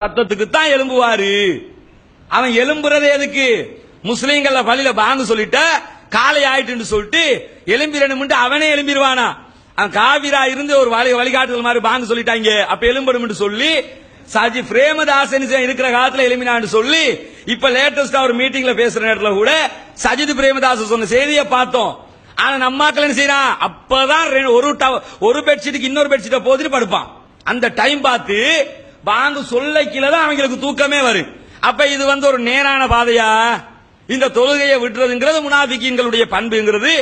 சத்தத்துக்கு தான் எழும்புவாரு. அவன் எழும்புறது எதுக்கு? முஸ்லீம்கள பள்ளியில பாங்கு சொல்லிட்ட காலை ஆயிட்டு சொல்லிட்டு எழும்பிடணும் அவனே எழும்பிடுவானா? அவன் காவிரா இருந்து ஒரு வழிகாட்டுதல் மாதிரி பாங்கு சொல்லிட்டாங்க, அப்ப எழும்படும் சொல்லி சாஜி பிரேமதாசன் இருக்கிற காலத்துல எழுப்பினான்னு சொல்லி இப்ப லேட்டஸ்டா ஒரு மீட்டிங்ல பேசுற நேரத்துல கூட சஜித் பிரேமதாஸ் சொன்ன செய்தியை பார்த்தோம். ஆனா நம்மாக்கள் என்ன செய்யறான்? அப்பதான் ஒரு பெட்ஷீட்டுக்கு இன்னொரு பெட்ஷீட்டை போட்டுட்டு படுப்பான். அந்த டைம் பார்த்து பாங்கு சொல்லக்கிலதான் அவங்களுக்கு தூக்கமே வரும். அப்ப இது ஒரு நேரான பாதையா? இந்த தொழுகையை விட்டுறதுங்கிறது முனாஃபிகீன்களுடைய பண்புங்கிறது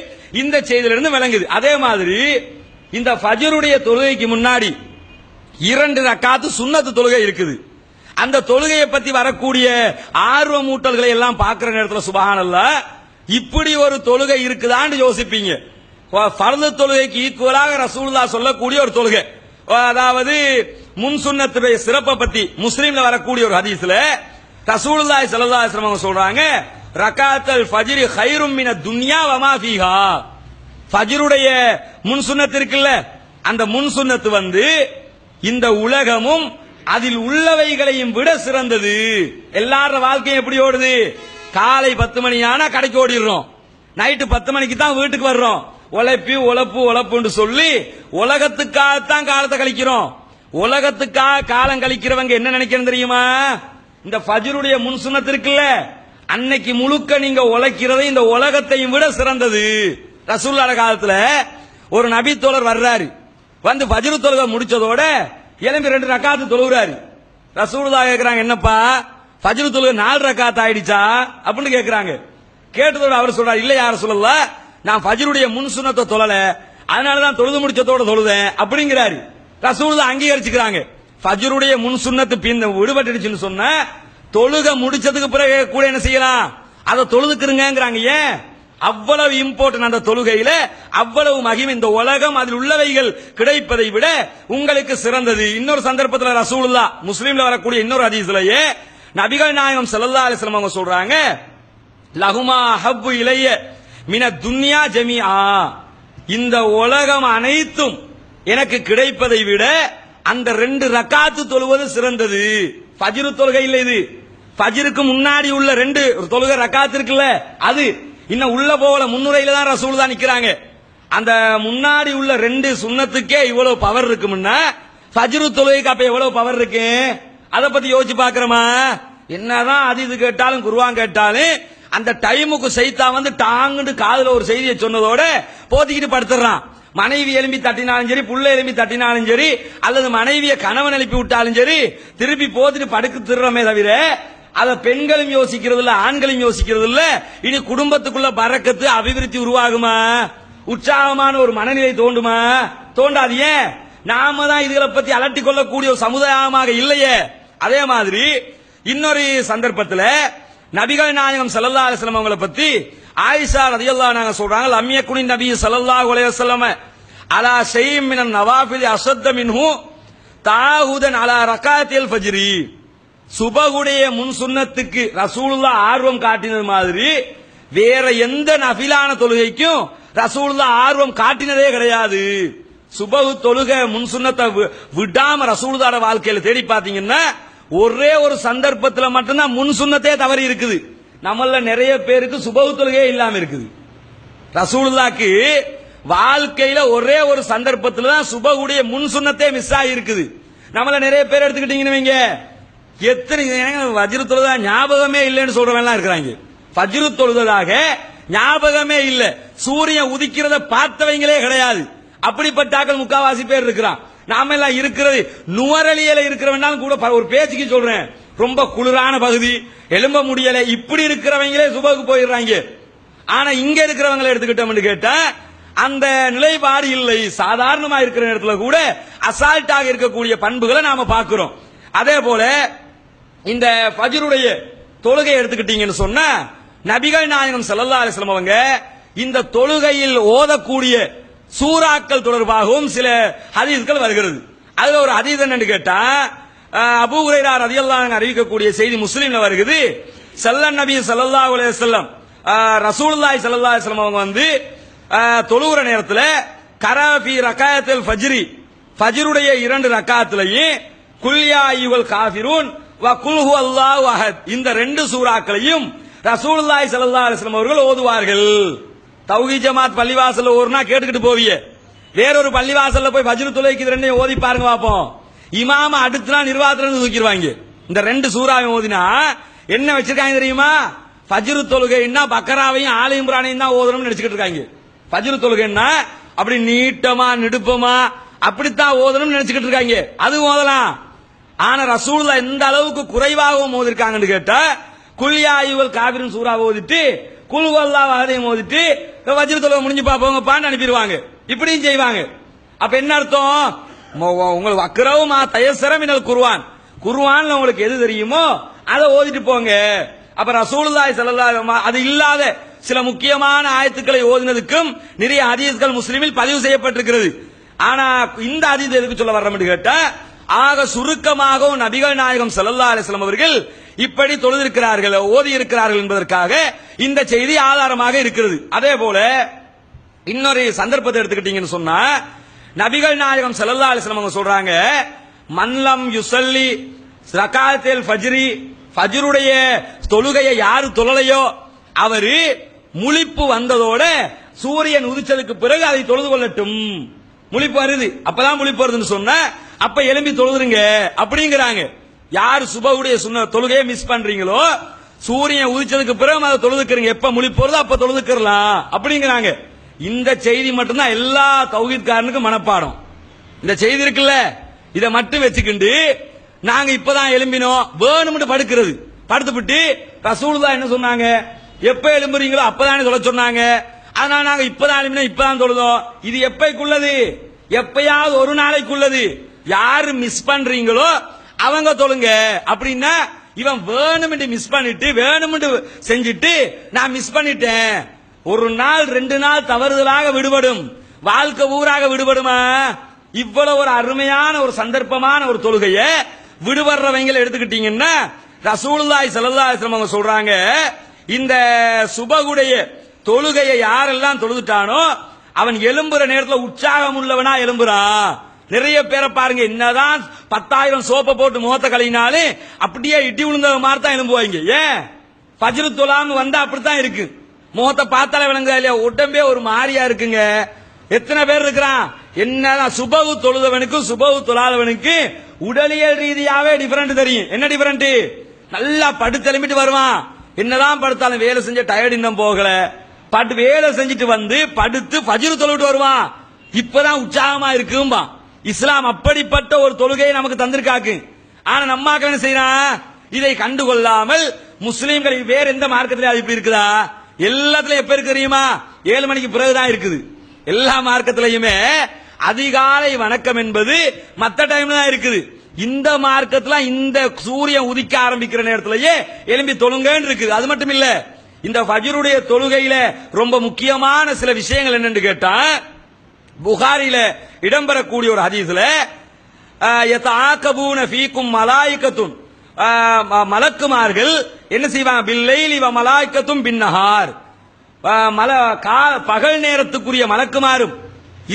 இந்த செய்தியிலிருந்து விளங்குது. அதே மாதிரி இந்த ஃபஜ்ருடைய தொழுகைக்கு முன்னாடி 2 ரக்காத்து சுன்னத்து தொழுகை இருக்குது. அந்த தொழுகையை பத்தி வரக்கூடிய ஆர்வமூட்டல்களை எல்லாம் பார்க்கிற நேரத்தில் சுபஹானல்லாஹ், இப்படி ஒரு தொழுகை இருக்குதான்னு யோசிப்பீங்க. ஃபர்து தொழுகைக்கு ஈக்குவலாக ரசூலுல்லாஹ் சொல்லக்கூடிய ஒரு தொழுகை, அதாவது முன் சுன்னத்துடைய சிறப்பை பத்தி முஸ்லீம்ல வரக்கூடிய ஒரு ஹதீஸ்ல ரசூலுல்லாஹி ஸல்லல்லாஹு அலைஹி வஸல்லம் சொல்றாங்க, ரகாத்தல் ஃபஜ்ரி கைரும் மினத் துன்யா வமா ஃபீஹா. ஃபஜ்ருடைய முன் சுன்னத் இருக்குல்ல, அந்த முன் சுன்னத்து இந்த உலகமும் அதில் உள்ளவைகளையும் விட சிறந்தது. எல்லார வாழ்க்கையும் எப்படி ஓடுது? காலை 10 மணி ஆனா கடைக்கு ஓடிடுறோம், நைட்டு 10 மணிக்கு தான் வீட்டுக்கு வர்றோம். உழைப்புன்னு சொல்லி உலகத்துக்காகத்தான் காலத்தை கழிக்கிறோம். உலகத்துக்காக காலம் கழிக்கிறவங்க என்ன நினைக்கிறேன் தெரியுமா? இந்த ஃபஜ்ருடைய முன் சுன்னத் இருக்குல்ல, அன்னைக்கு முழுக்க நீங்க உழைக்கிறதை இந்த உலகத்தையும் விட சிறந்தது. ரசூலுல்லாஹ் காலத்துல ஒரு நபி தோழர் வர்றாரு, ஃபஜ்ரு தொழுகை முடிச்சதோட எழும்பி 2 ரக்காத்து தொழுகிறாரு. ரசூலுல்லாஹ் கேக்குறாங்க, என்னப்பா ஃபஜ்ரு தொழுகை 4 ரக்காத்து ஆயிடுச்சா அப்படின்னு கேக்குறாங்க. கேட்டதோட அவர் சொல்றாரு, இல்ல யார சொல்லல, நான் ஃபஜ்ருடைய முன் சுன்னத்தை தொழல, அதனாலதான் தொழுது முடிச்சதோட தொழுதேன் அப்படிங்கிறாரு. ரசூலுல்லாஹ் அங்கீகரிச்சுக்கிறாங்க. ஃபஜ்ருடைய முன் சுன்னத்து பின் விடுபட்டுடுச்சுன்னு சொன்ன தொழுக முடிச்சதுக்கு பிறகு கூட என்ன செய்யலாம்? அதை தொழுதுக்குறங்கிறாங்க. ஏன்? அவ்வளவு இம்பார்ட்டன்ட் அந்த தொழுகையில, அவ்வளவு மகிமை. இந்த உலகம் அதில் உள்ளவைகள் கிடைப்பதை விட உங்களுக்கு சிறந்தது. இன்னொரு சந்தர்ப்பத்தில் ரசூலுல்லாஹ் முஸ்லீம்ல வரக்கூடிய இன்னொரு ஹதீஸ்லயே நபிகள் நாயகம் ஸல்லல்லாஹு அலைஹி வஸல்லம் அவங்க சொல்றாங்க, லஹுமா ஹப்பு இலைய மின துன்யா ஜமீஆ. இந்த உலகம் அனைத்தும் எனக்கு கிடைப்பதை விட அந்த 2 ரக்காத்து தொழுவது சிறந்தது. ஃபஜ்ரு தொழுகை இல்ல இது, ஃபஜ்ருக்கு முன்னாடி உள்ள 2 தொழுகை ரக்காத்து இருக்குல்ல, அது இன்னும் உள்ள போகல. முன்னுரையில தான் ரசூலுல்லாஹ் நிக்கிறாங்க. அந்த முன்னாடி உள்ள 2 சுன்னத்துக்கே இவ்வளவு பவர் இருக்கும்னா ஃபஜ்ரு தொழுகைக்கு அப்ப எவ்வளவு பவர் இருக்கு? அதை பத்தி யோசிச்சு பாக்குறோமா? என்னதான் அது இது கேட்டாலும் குர்ஆன் கேட்டாலும் அந்த டைமுக்கு சைத்தான் டாங்குன்னு காதுல ஒரு செய்தியை சொன்னதோட போத்திக்கிட்டு படுத்துறான். மனைவி எழுப்பி தட்டினாலும் சரி, புள்ள எழுப்பி தட்டினாலும் சரி, அல்லது மனைவியை கணவன் எழுப்பி விட்டாலும் சரி, திருப்பி போத்திட்டு படுக்கு திருறமே தவிர அத பெண்களும் யோசிக்கிறது இல்ல, ஆண்களும் யோசிக்கிறது இல்ல. இனி குடும்பத்துக்குள்ள பரக்கத்து அபிவிருத்தி உருவாகுமா? உற்சாகமான ஒரு மனநிலை தோண்டுமா? தோண்டாது. ஏன்? நாம தான் இதுகளை பத்தி அலட்டி கொள்ளக்கூடிய ஒரு சமுதாயமாக இல்லையே. அதே மாதிரி இன்னொரு சந்தர்ப்பத்தில் நபிகள் நாயகம் ஸல்லல்லாஹு அலைஹி வஸல்லம் அவங்களை பத்தி ஆயிஷா ரலியல்லாஹு அன்ஹா சொல்றாங்க, லம் யகுனி நபி ஸல்லல்லாஹு அலைஹி வஸல்லம் அலா ஷைஇன் மினன் நவாஃபில் அஷத்த மின்ஹு தாஹுதன் அலா ரகாத்தில் ஃபஜ்ரி. சுபகுடைய முன் சுன்னத்துக்கு ரசூலுல்லாஹ் ஆர்வம் காட்டினது மாதிரி வேற எந்த நஃபிலான தொழுகைக்கும் ரசூலுல்லாஹ் ஆர்வம் காட்டினதே கிடையாது. சுபகு தொழுகை முன் சுன்னத்தை விடாம ரசூலுல்லாஹ் வாழ்க்கையில தேடி பாத்தீங்கன்னா ஒரே ஒரு சந்தர்ப்பத்தில் மட்டும்தான் முன் சுன்னத்தே தவறி இருக்குது. நம்மள நிறைய பேருக்கு சுபகு தொழுகையே இல்லாம இருக்குது. ரசூலுல்லாஹ்க்கு வாழ்க்கையில ஒரே ஒரு சந்தர்ப்பத்தில் தான் சுபகுடைய முன் சுன்னத்தே மிஸ் ஆகி இருக்குது. நம்மள நிறைய பேர் எடுத்துக்கிட்டீங்கன்னு வைங்க, எத்தனை ஃபஜ்ரு தொழுதா ஞாபகமே இல்லைன்னு சொல்றவங்க இருக்கிறாங்க. ஃபஜ்ரு தொழுததாக ஞாபகமே இல்ல, சூரியன் உதிக்கிறத பார்த்தவங்களே கிடையாது. அப்படிப்பட்டாக்கள் முக்காவாசி பேர் இருக்கிறான். நாம எல்லாம் இருக்கிறது நுவரலியில இருக்கிறவனாலும் கூட ஒரு பேச்சுக்கு சொல்றேன், ரொம்ப குளிரான பகுதி, எழும்ப முடியல, இப்படி இருக்கிறவங்களே சுபகுக்கு போயிடுறாங்க. ஆனா இங்க இருக்கிறவங்களை எடுத்துக்கிட்டோம்னு கேட்டா அந்த நிலைப்பாடு இல்லை. சாதாரணமா இருக்கிற நேரத்துல கூட அசால்ட்டாக இருக்கக்கூடிய பண்புகளை நாம பார்க்கிறோம். அதே போல இந்த ஃபஜ்ருடைய தொழுகை எடுத்துக்கிட்டீங்கன்னு சொன்னா நபிகள் நாயகம் ஸல்லல்லாஹு அலைஹி வஸல்லம் அவங்க இந்த தொழுகையில் ஓதக்கூடிய சூறாக்கள் தொடர்பாகவும் சில ஹதீஸ்கள் வருகிறது. அதுல ஒரு ஹதீஸ் என்னன்னு கேட்டா, அபூ ஹுரைரா ரலியல்லாஹு அன்ஹு அறிவிக்கக்கூடிய செய்தி முஸ்லிம்ல வருகிறது. ஸல்லல்லாஹு நபி ஸல்லல்லாஹு அலைஹி வஸல்லம் ரசூலுல்லாஹி ஸல்லல்லாஹு அலைஹி வஸல்லம் அவங்க தொழுகிற நேரத்தில் கராஃபி ரகாயத்தில் ஃபஜ்ரி, ஃபஜ்ருடைய 2 ரக்காத்துலயும் குல்யா அய்யுல் காஃபிரூன் வ குல் ஹுவல்லாஹு அஹத் இந்த ரெண்டு சூறாக்களையும் ரசூலுல்லாஹி ஸல்லல்லாஹு அலைஹி வஸல்லம் அவர்கள் ஓதுவார்கள். தௌஹீத் ஜமாத் பள்ளிவாசல்ல ஓதுனா கேட்டுக்கிட்டு போவியே, வேறொரு பள்ளிவாசல்ல போய் ஃபஜ்ர் தொழுகைக்கு இது ரெண்டையும் ஓதி பாருங்க பாப்போம். இமாம அடுத்த நாள் நிர்வாகத்துல இருந்து தூக்கிடுவாங்க. இந்த ரெண்டு சூறாவையும் ஓதினா என்ன வச்சிருக்காங்க தெரியுமா? ஃபஜ்ர் தொழுகைன்னா பக்கராவையும் ஆல இம்ரானையும் தான் ஓதணும்னு நினைச்சுக்கிட்டு இருக்காங்க. ஃபஜ்ர் தொழுகைன்னா அப்படி நீட்டமா நெடுப்பமா அப்படித்தான் ஓதணும்னு நினைச்சுக்கிட்டு இருக்காங்க. அது ஓதலாம். ஆனா ரசூலுல்லாஹ் எந்த அளவுக்கு குறைவாகவும் ஓதிருக்காங்கன்னு கேட்டா, குல் யா அய்யுல் காஃபிரூன் சூறாவை ஓதிட்டு குல் ஹுவல்லாஹு அஹதையும் ஓதிட்டு ஃபஜ்ர் தொழுகை முடிஞ்சு பாப்போங்க பான்னு அனுப்பிடுவாங்க. இப்படியும் செய்வாங்க. அப்ப என்ன அர்த்தம்? உங்களுக்கு அக்ரவுமா தயஸ்ஸர மினல் குர்ஆன், குர்ஆன்ல உங்களுக்கு எது தெரியுமோ அதை ஓதிட்டு போங்க. அப்ப ரசூலுல்லாஹி ஸல்லல்லாஹு அலைஹி வஸல்லம் அது இல்லாத சில முக்கியமான ஆயத்துக்களை ஓதினதுக்கும் நிறைய ஹதீஸ்கள் முஸ்லிமில் பதிவு செய்யப்பட்டிருக்கிறது. ஆனா இந்த ஹதீஸ் எதுக்கு சொல்ல வர்றோம்னு கேட்டா, ஆக சுருக்கமாக நபிகள் நாயகம் ஸல்லல்லாஹு அலைஹி வஸல்லம் அவர்கள் இப்படி தொழுதிருக்கிறார்கள், ஓதி இருக்கிறார்கள் என்பதற்காக இந்த செய்தி ஆதாரமாக இருக்கிறது. அதே போல இன்னொரு சந்தர்ப்பத்தை எடுத்துக்கிட்டீங்கன்னு சொன்னா, நபிகள் நாயகம் ஸல்லல்லாஹு அலைஹி வஸல்லம் அவங்க சொல்றாங்க, மன்லம் யுஸல்லி ரகாத்தில் ஃபஜ்ரி, ஃபஜ்ருடைய தொழுகையை யாரு தொழலையோ அவரு முழிப்பு வந்ததோட சூரியன் உதிச்சதுக்கு பிறகு அதை தொழுது கொள்ளட்டும். முழிப்பு வருது, அப்பதான் முழிப்பு வருதுன்னு சொன்னா அப்ப எழும்பி தொழுதுருங்க அப்படிங்கிறாங்க. யார் சுபஹுடைய தொழுகையை மிஸ் பண்றீங்களோ சூரியன் உதிச்சதுக்கு பிறகு அதை தொழுதுக்கிறீங்க, எப்ப முழிப்பு வருதோ அப்ப தொழுதுக்கலாம் அப்படிங்கிறாங்க. இந்த செய்தி மட்டும்தான் எல்லா தௌஹீத்காரனுக்கும் மனப்பாடம். இந்த செய்தி இருக்குல்ல, இதை மட்டும் வச்சுக்கிண்டு நாங்க இப்பதான் எழும்பினோம் வேணும்னு படுக்கிறது. படுத்துவிட்டு ரசூலுல்லாஹ் என்ன சொன்னாங்க, எப்ப எழும்புறீங்களோ அப்பதானே தொழ சொன்னாங்க, அதனால நாங்க இப்பதான் எழுப்பினோம் இப்பதான் தொழுதோம். இது எப்பைக்குள்ளது? எப்பயாவது ஒரு நாளைக்குள்ளது. யாரு மிஸ் பண்றீங்களோ அவங்க தொழுங்க. அப்படின்னா இவன் வேணும்னு மிஸ் பண்ணிட்டு வேணும்னு செஞ்சுட்டு நான் மிஸ் பண்ணிட்டேன், ஒரு நாள் ரெண்டு நாள் தவறுதலாக விடுபடும், வாழ்க்கை ஊராக விடுபடுமா? இவ்வளவு ஒரு அருமையான ஒரு சந்தர்ப்பமான ஒரு தொழுகைய விடுபடுறவங்களை எடுத்துக்கிட்டீங்கன்னா, ரசூலுல்லாஹி ஸல்லல்லாஹு அலைஹி வஸல்லம் அவங்க சொல்றாங்க, இந்த சுபகுடைய தொழுகையை யாரெல்லாம் தொழுதுட்டானோ அவன் எழும்புற நேரத்தில் உற்சாகம் உள்ளவனா எழும்புறான். நிறைய பேரை பாருங்க, என்னதான் 10,000 சோப்பை போட்டு முகத்தை கழினாலும் அப்படியே இடி விழுந்த மாதிரி தான் எழும்புவாங்க. ஏன்? ஃபஜ்ர் தொழாம வந்தா அப்படித்தான் இருக்கு. முகத்தை பார்த்தாலே விளங்குதா இல்லையா? உடம்பே ஒரு மாறியா இருக்குங்க. எத்தனை பேர் இருக்கிறான்? என்னதான் சுபகு தொழுதவனுக்கும் சுபகு தொழாதவனுக்கு உடலியல் ரீதியாவே டிஃபரெண்ட் தெரியும். என்ன டிஃபரெண்ட்? நல்லா படுத்து எழுப்பிட்டு வருவான், என்னதான் படுத்தாலும் வேலை செஞ்ச டயர்ட் இன்னும் போகல, பட்டு வேலை செஞ்சுட்டு வந்து படுத்து ஃபஜ்ர் தொழுவிட்டு வருவான், இப்பதான் உற்சாகமா இருக்கும்பா. இஸ்லாம் அப்படிப்பட்ட ஒரு தொழுகையை நமக்கு தந்திருக்காக்கு. ஆனா நம்ம என்ன செய்யறான்? இதை கண்டுகொள்ளாமல் முஸ்லீம்கள் வேற எந்த மார்க்கத்திலே அது இப்படி இருக்குதா? எல்லாத்துலயும் எப்ப இருக்கு தெரியுமா? 7 மணிக்கு பிறகுதான் இருக்குது. எல்லா மார்க்கத்திலையுமே அதிகாலை வணக்கம் என்பது மத்த டைம்ல தான் இருக்குது. இந்த மார்க்கத்துல இந்த சூரியன் உதிக்க ஆரம்பிக்கிற நேரத்திலேயே எழும்பி தொழுங்கன்னு இருக்குது. அது மட்டும் இல்ல, இந்த ஃபஜ்ருடைய தொழுகையில ரொம்ப முக்கியமான சில விஷயங்கள் என்னன்னு கேட்டா, புகாரில இடம்பெறக்கூடிய ஒரு ஹதீஸ்ல யதஆகபூன ஃபீக்கும் மலாயிகத்துன், மலக்குமார்கள் என்ன செய்வாங்க? பில்லைலி வ மலாயிகத்தும் பின்னஹார், பகல் நேரத்துக்குரிய மலக்குமாரும்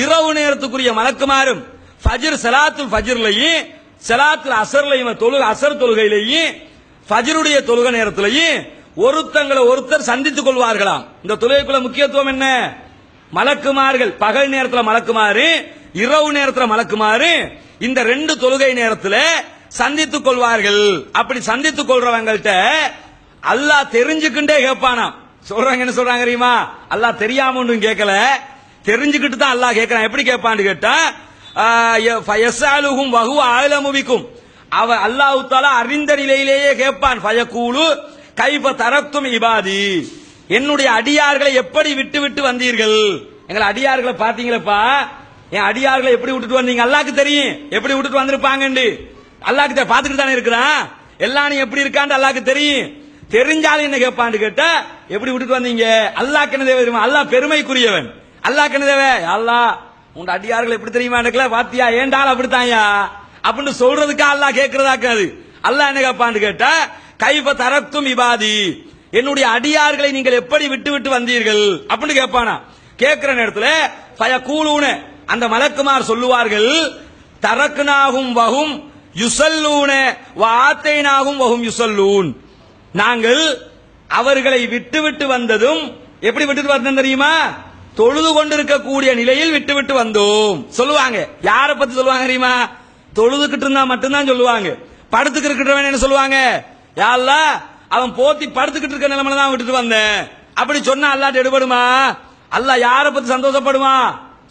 இரவு நேரத்துக்குரிய மலக்குமாரும் ஃபஜ்ர் ஸலாத்துல் ஃபஜ்ர்லயும் ஸலாத்துல் அஸ்ர்லயும் அஸ்ர் தொழுகையிலேயும் ஃபஜ்ருடைய தொழுகை நேரத்திலேயும் ஒருத்தங்களை ஒருத்தர் சந்தித்துக் கொள்வார்களாம். இந்த தொழுகைக்குள்ள முக்கியத்துவம் என்ன? மலக்குமார்கள் பகல் நேரத்தில் மலக்குமாறு, இரவு நேரத்தில் மலக்குமாறு, இந்த ரெண்டு தொழுகை நேரத்தில் சந்தித்துக் கொள்வார்கள். அப்படி சந்தித்துக் கொள்றவங்கள்ட்ட அல்லாஹ் தெரிஞ்சுக்கிட்டே கேட்பானாம். சொல்றாங்க, என்ன சொல்றாங்க தெரியுமா? அல்லாஹ் தெரியாம ஒன்றும் கேட்கல, தெரிஞ்சுக்கிட்டு தான் அல்லாஹ் கேட்கிறான். எப்படி கேட்பான்னு கேட்டா, ஃபயஸ்அலுஹும் வஹுவ அஅலமு பிக்கும், அவ அல்லாஹ் தஆலா அறிந்த நிலையிலேயே கேட்பான். ஃபயகூலு கைஃப தரக்தும் இபாதி, என்னுடைய அடியார்களை எப்படி விட்டு விட்டு வந்தீர்கள்? எங்களை அடியார்களை பாத்தீங்களப்பா, என் அடியார்களை எப்படி விட்டுட்டு வந்தீங்க? அல்லாஹ்க்கு தெரியும் எப்படி விட்டுட்டு வந்திருப்பாங்கன்னு. அல்லாஹ்க்கு பாத்துட்டு தானே இருக்கிறான். எல்லாம் நீ எப்படி இருக்கான்னு அல்லாஹ்க்கு தெரியும். தெரிஞ்சாலும் என்ன கேட்பான்னு கேட்டா, எப்படி விட்டுட்டு வந்தீங்க? அல்லாஹ்க்கு என்ன தேவை தெரியுமா? அல்லாஹ் பெருமைக்குரியவன். அல்லாஹ்க்கு என்ன தேவை? அல்லாஹ் உங்க அடியார்கள் எப்படி தெரியுமா எனக்குல பாத்தியா, ஏண்டால் அப்படித்தாயா அப்படின்னு சொல்றதுக்கு அல்லாஹ் கேட்கறதாக்காது. அல்லாஹ் என்ன கேட்பான்னு கேட்டா, கைஃப தரக்தும் இபாதி, என்னுடைய அடியார்களை நீங்கள் எப்படி விட்டு விட்டு வந்தீர்கள் அப்படின்னு கேட்பானா. கேட்கிற நேரத்தில் ஃபயகூலூன, அந்த மலக்குமார் சொல்லுவார்கள், தரக்னாஹும் வஹும் யுசல்லூன வ ஆத்தைனாகும் வஹும் யுசல்லூன். நாங்கள் அவர்களை விட்டு வந்ததும் எப்படி விட்டுட்டு வந்தோம் தெரியுமா? தொழுது கொண்டிருக்கக்கூடிய நிலையில் விட்டு வந்தோம் சொல்லுவாங்க. யார பத்தி சொல்லுவாங்க தெரியுமா? தொழுதுகிட்டு இருந்தா மட்டும்தான் சொல்லுவாங்க. படுத்துக்கிட்டு இருக்கிறவன் என்ன சொல்லுவாங்க? யா அல்லாஹ், அவன் போத்தி படுத்துக்கிட்டு இருக்க நிலைமையில தான் விட்டுட்டு வந்தேன். அப்படி சொன்னா அல்லாஹ் எடுபடுமா? அல்லாஹ் யார பத்தி சந்தோஷப்படுமா?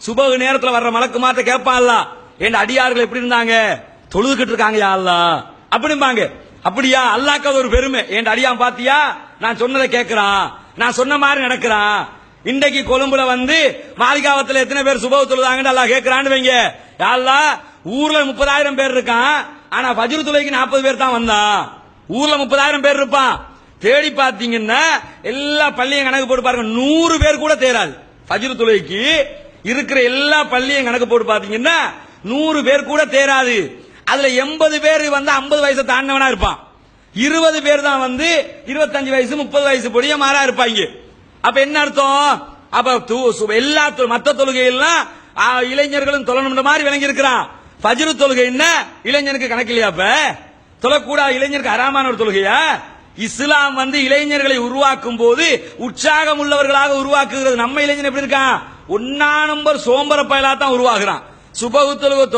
சுபஹ் நேரத்துல வர்ற மலக்கு மாத்த கேட்பான் அல்லாஹ், என் அடியார்கள் எப்படி இருந்தாங்க? தொழுதுகிட்டு இருக்காங்க யா அல்லாஹ் அப்படிம்பாங்க. அப்படியா? அல்லாஹ்க்கு அது ஒரு பெருமை. என் அடியான் பாத்தியா, நான் சொன்னதை கேட்கிறான், நான் சொன்ன மாதிரி நடக்கிறான். இன்றைக்கு கொழும்புல வந்து மாளிகாவத்துல எத்தனை பேர் சுபஹ் தொழுதாங்கன்னு அல்லாஹ் கேட்கிறான்னு வைங்க. யா அல்லாஹ், ஊர்ல 30,000 பேர் இருக்கான், ஆனா ஃபஜ்ர் தொழுகைக்கு 40 பேர் தான் வந்தான். ஊர்ல 30,000 பேர் இருப்பான். தேடி பாத்தீங்கன்னா எல்லா பள்ளியும் கணக்கு போட்டு பாருங்க, 100 பேர் கூட தேராது. ஃபஜ்ர் தொழுகைக்கு இருக்கிற எல்லா பள்ளியும் கணக்கு போட்டு பாத்தீங்கன்னா 100 பேர் கூட தேராது. அதுல 80 பேர் வந்து 50 வயசை தாண்டவனா இருப்பான். 20 பேர் தான் வந்து 25 வயசு 30 வயசு பொடிய மாறா இருப்பாங்க. அப்ப என்ன அர்த்தம்? அப்ப எல்லா மத்த தொழுகையெல்லாம் இளைஞர்களும் தொழணும் மாதிரி விளங்கி இருக்கிறான். ஃபஜ்ர் தொழுகை என்ன இளைஞனுக்கு கணக்கு இல்லையா? அப்ப தொழக்கூடாத இளைஞருக்கு ஹராமான ஒரு தொழுகையா? இஸ்லாம் வந்து இளைஞர்களை உருவாக்கும் போது உற்சாகம் உள்ளவர்களாக உருவாக்குகிறது. நம்ம இளைஞன் எப்படி இருக்கான்? 1 நம்பர் சோம்பர பயலா தான் உருவாகிறான். சுபஹ் தொழுகை